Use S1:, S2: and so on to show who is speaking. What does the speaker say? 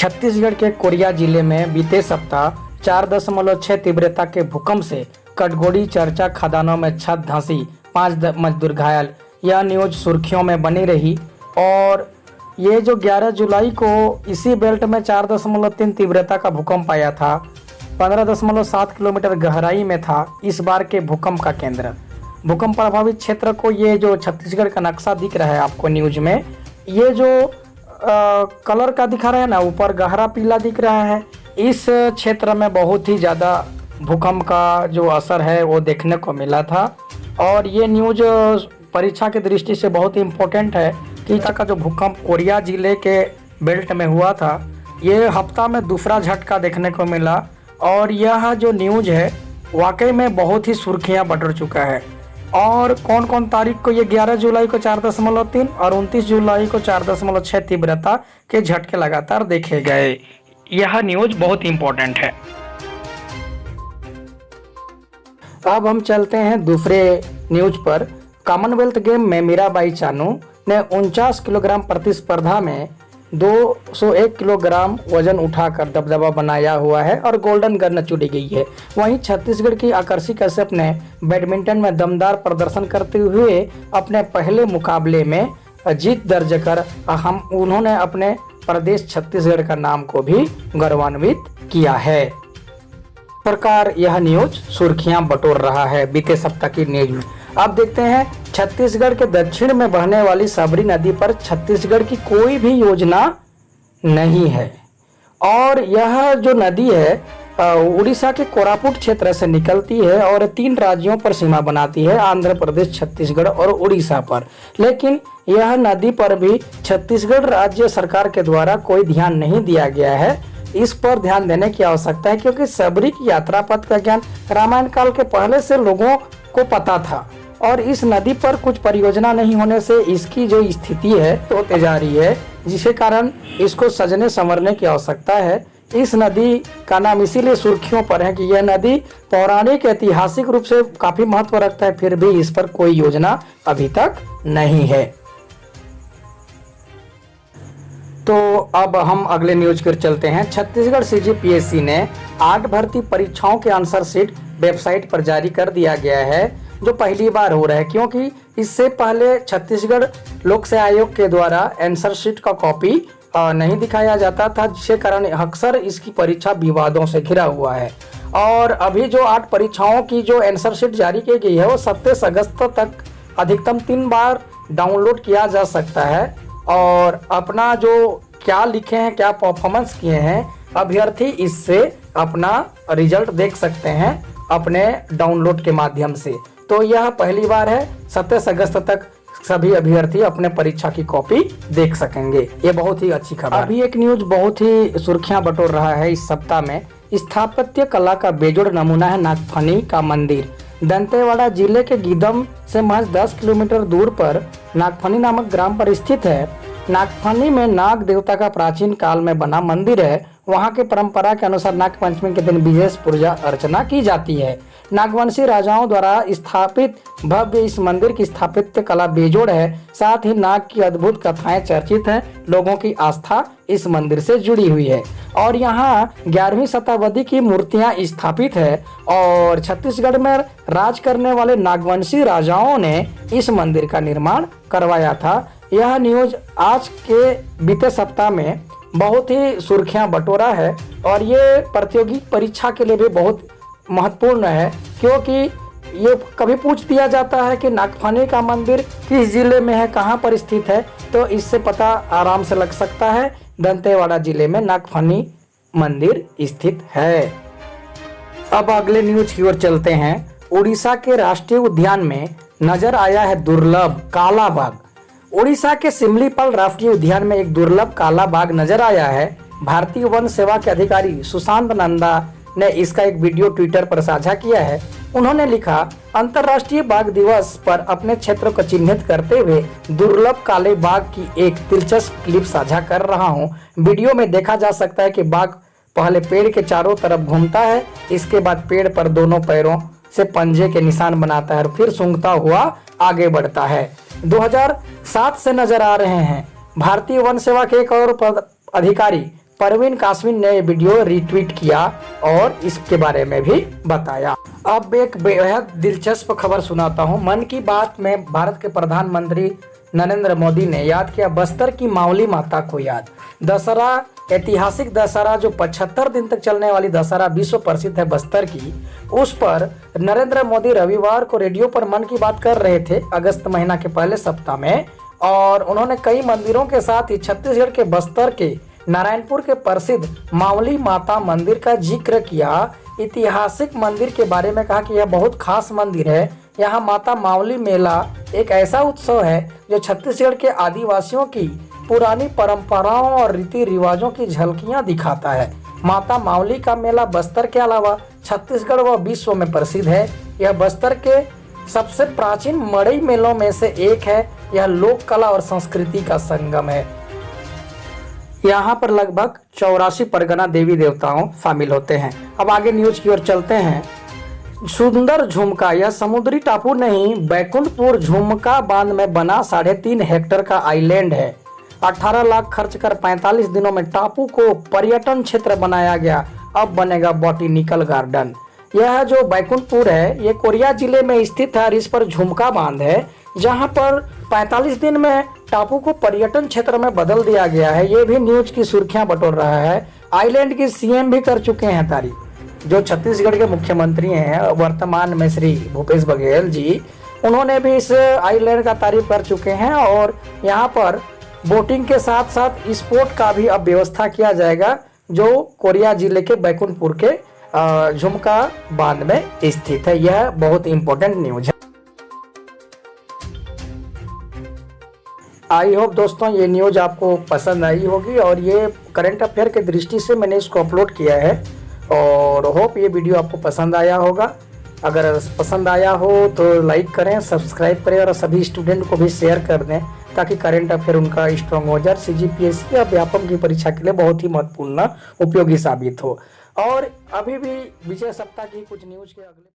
S1: छत्तीसगढ़ के कोरिया जिले में बीते सप्ताह 4.6 तीव्रता के भूकंप से कटघोरी चर्चा खदानों में छत धंसी, 5 मजदूर घायल। यह न्यूज सुर्खियों में बनी रही और ये जो 11 जुलाई को इसी बेल्ट में 4.3 तीव्रता का भूकंप आया था। 15.7 किलोमीटर गहराई में था इस बार के भूकंप का केंद्र। भूकंप प्रभावित क्षेत्र को ये जो छत्तीसगढ़ का नक्शा दिख रहा है आपको न्यूज में, ये जो कलर का दिखा रहा है ना, ऊपर गहरा पीला दिख रहा है, इस क्षेत्र में बहुत ही ज़्यादा भूकंप का जो असर है वो देखने को मिला था। और ये न्यूज परीक्षा की दृष्टि से बहुत ही इम्पोर्टेंट है कि का जो भूकंप कोरिया जिले के बेल्ट में हुआ था, ये हफ्ता में दूसरा झटका देखने को मिला। और यह जो न्यूज है वाकई में बहुत ही सुर्खियां बटोर चुका है। और कौन कौन तारीख को, ये 11 जुलाई को 4.3 और 29 जुलाई को 4.6 तीव्रता के झटके लगातार देखे गए। यह न्यूज बहुत इंपॉर्टेंट है। अब हम चलते हैं दूसरे न्यूज पर। कॉमनवेल्थ गेम में मीराबाई चानू ने 49 किलोग्राम प्रतिस्पर्धा में 201 किलोग्राम वजन उठाकर दबदबा बनाया हुआ है और गोल्डन गन चुनी गई है। वहीं छत्तीसगढ़ की आकर्षी कश्यप ने बैडमिंटन में दमदार प्रदर्शन करते हुए अपने पहले मुकाबले में जीत दर्ज कर उन्होंने अपने प्रदेश छत्तीसगढ़ का नाम को भी गौरवान्वित किया है। प्रकार यह न्यूज सुर्खियां बटोर रहा है बीते सप्ताह की न्यूज में। अब देखते हैं, छत्तीसगढ़ के दक्षिण में बहने वाली सबरी नदी पर छत्तीसगढ़ की कोई भी योजना नहीं है। और यह जो नदी है उड़ीसा के कोरापुट क्षेत्र से निकलती है और 3 राज्यों पर सीमा बनाती है, आंध्र प्रदेश, छत्तीसगढ़ और उड़ीसा पर। लेकिन यह नदी पर भी छत्तीसगढ़ राज्य सरकार के द्वारा कोई ध्यान नहीं दिया गया है। इस पर ध्यान देने की आवश्यकता है क्योंकि सबरी की यात्रा पथ का ज्ञान रामायण काल के पहले से लोगों को पता था और इस नदी पर कुछ परियोजना नहीं होने से इसकी जो स्थिति है तो होते जा रही है, जिसके कारण इसको सजने संवरने की आवश्यकता है। इस नदी का नाम इसीलिए सुर्खियों पर है कि यह नदी पौराणिक ऐतिहासिक रूप से काफी महत्व रखता है, फिर भी इस पर कोई योजना अभी तक नहीं है। तो अब हम अगले न्यूज पर चलते हैं। छत्तीसगढ़ सीजीपीएससी ने 8 भर्ती परीक्षाओं के आंसर शीट वेबसाइट पर जारी कर दिया गया है, जो पहली बार हो रहा है क्योंकि इससे पहले छत्तीसगढ़ लोक सेवा आयोग के द्वारा आंसर शीट का कॉपी नहीं दिखाया जाता था, जिसके कारण अक्सर इसकी परीक्षा विवादों से घिरा हुआ है। और अभी जो 8 परीक्षाओं की जो आंसर शीट जारी की गई है वो 27 अगस्त तक अधिकतम 3 बार डाउनलोड किया जा सकता है और अपना जो क्या लिखे हैं, क्या परफॉर्मेंस किए हैं अभ्यर्थी, इससे अपना रिजल्ट देख सकते हैं अपने डाउनलोड के माध्यम से। तो यह पहली बार है, 27 अगस्त तक सभी अभ्यर्थी अपने परीक्षा की कॉपी देख सकेंगे। ये बहुत ही अच्छी खबर। अभी एक न्यूज बहुत ही सुर्खियां बटोर रहा है इस सप्ताह में। स्थापत्य कला का बेजोड़ नमूना है नागफनी का मंदिर। दंतेवाड़ा जिले के गीदम से महज 10 किलोमीटर दूर पर नागफनी नामक ग्राम पर स्थित है। नागफनी में नाग देवता का प्राचीन काल में बना मंदिर है। वहाँ के परंपरा के अनुसार नाग पंचमी के दिन विशेष पूजा अर्चना की जाती है। नागवंशी राजाओं द्वारा स्थापित भव्य इस मंदिर की स्थापत्य कला बेजोड़ है। साथ ही नाग की अद्भुत कथाएं चर्चित हैं। लोगों की आस्था इस मंदिर से जुड़ी हुई है और यहाँ 11वीं शताब्दी की मूर्तियां स्थापित है। और छत्तीसगढ़ में राज करने वाले नागवंशी राजाओं ने इस मंदिर का निर्माण करवाया था। यह न्यूज आज के बीते सप्ताह में बहुत ही सुर्खियां बटोरा है और ये प्रतियोगी परीक्षा के लिए भी बहुत महत्वपूर्ण है क्योंकि ये कभी पूछ दिया जाता है कि नागफनी का मंदिर किस जिले में है, कहाँ पर स्थित है, तो इससे पता आराम से लग सकता है दंतेवाड़ा जिले में नागफनी मंदिर स्थित है। अब अगले न्यूज की ओर चलते हैं। उड़ीसा के राष्ट्रीय उद्यान में नजर आया है दुर्लभ काला बाघ। उड़ीसा के सिमलीपाल राष्ट्रीय उद्यान में एक दुर्लभ काला बाघ नजर आया है। भारतीय वन सेवा के अधिकारी सुशांत नंदा ने इसका एक वीडियो ट्विटर पर साझा किया है। उन्होंने लिखा, अंतर्राष्ट्रीय बाघ दिवस पर अपने क्षेत्र को चिन्हित करते हुए दुर्लभ काले बाघ की एक दिलचस्प क्लिप साझा कर रहा हूं। वीडियो में देखा जा सकता है कि बाघ पहले पेड़ के चारों तरफ घूमता है, इसके बाद पेड़ पर दोनों पैरों से पंजे के निशान बनाता है और फिर सूंघता हुआ आगे बढ़ता है। 2007 से नजर आ रहे हैं। भारतीय वन सेवा के एक और अधिकारी परवीन कासमी ने वीडियो रीट्वीट किया और इसके बारे में भी बताया। अब एक बेहद दिलचस्प खबर सुनाता हूं। मन की बात में भारत के प्रधानमंत्री नरेंद्र मोदी ने याद किया बस्तर की मावली माता को याद। दशहरा, ऐतिहासिक दशहरा जो 75 दिन तक चलने वाली दशहरा विश्व प्रसिद्ध है बस्तर की, उस पर नरेंद्र मोदी रविवार को रेडियो पर मन की बात कर रहे थे अगस्त महीना के पहले सप्ताह में, और उन्होंने कई मंदिरों के साथ ही छत्तीसगढ़ के बस्तर के नारायणपुर के प्रसिद्ध मावली माता मंदिर का जिक्र किया। ऐतिहासिक मंदिर के बारे में कहा कि यह बहुत खास मंदिर है। यहाँ माता मावली मेला एक ऐसा उत्सव है जो छत्तीसगढ़ के आदिवासियों की पुरानी परंपराओं और रीति रिवाजों की झलकियाँ दिखाता है। माता मावली का मेला बस्तर के अलावा छत्तीसगढ़ व विश्व में प्रसिद्ध है। यह बस्तर के सबसे प्राचीन मड़ई मेलों में से एक है। यह लोक कला और संस्कृति का संगम है। यहाँ पर लगभग 84 परगना देवी देवताओं शामिल होते हैं। अब आगे न्यूज की ओर चलते हैं। सुंदर झुमका, यह समुद्री टापू नहीं, बैकुंठपुर झुमका बांध में बना 3.5 हेक्टेयर का आइलैंड है। 18 लाख खर्च कर 45 दिनों में टापू को पर्यटन क्षेत्र बनाया गया। अब बनेगा बॉटेनिकल गार्डन। यह जो बैकुंठपुर है ये कोरिया जिले में स्थित है और इस पर झुमका बांध है, जहां पर 45 दिन में टापू को पर्यटन क्षेत्र में बदल दिया गया है। ये भी न्यूज की सुर्खियां बटोर रहा है। आइलैंड की सीएम भी कर चुके हैं तारीफ। जो छत्तीसगढ़ के मुख्यमंत्री हैं वर्तमान में श्री भूपेश बघेल जी, उन्होंने भी इस आइलैंड का तारीफ कर चुके हैं और यहाँ पर बोटिंग के साथ साथ स्पोर्ट का भी अब व्यवस्था किया जाएगा, जो कोरिया जिले के बैकुंठपुर के झुमका बांध में स्थित है। यह बहुत इंपॉर्टेंट न्यूज है। आई होप दोस्तों ये न्यूज आपको पसंद आई होगी और ये करंट अफेयर के दृष्टि से मैंने इसको अपलोड किया है और होप ये वीडियो आपको पसंद आया होगा। अगर पसंद आया हो तो लाइक करें, सब्सक्राइब करें और सभी स्टूडेंट को भी शेयर कर दें ताकि करंट अफेयर उनका स्ट्रॉन्ग हो जाए। सीजीपीएससी या व्यापम की परीक्षा के लिए बहुत ही महत्वपूर्ण उपयोगी साबित हो। और अभी भी विजय सप्ताह की कुछ न्यूज के अगले